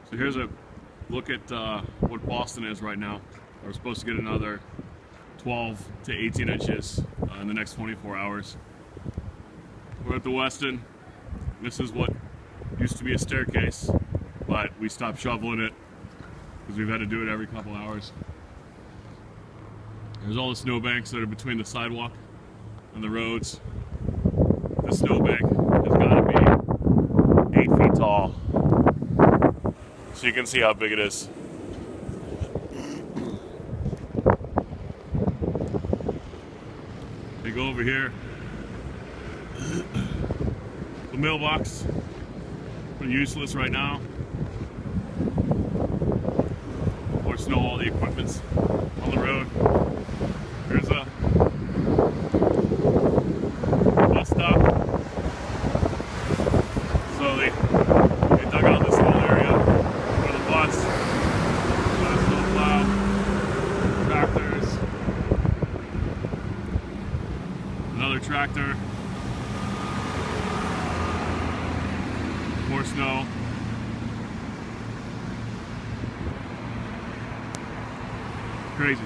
So here's a look at what Boston is right now. We're supposed to get another 12 to 18 inches in the next 24 hours. We're at the Weston. This is what used to be a staircase, but we stopped shoveling it because we've had to do it every couple hours. There's all the snowbanks that are between the sidewalk and the roads. The snowbank has got to be 8 feet tall. So you can see how big it is. You go over here. The mailbox, pretty useless right now. More snow, all the equipment's on the road. There's a bus stop. So they dug out this little area for the bus. Got a little plow, tractors, another tractor, more snow. Crazy.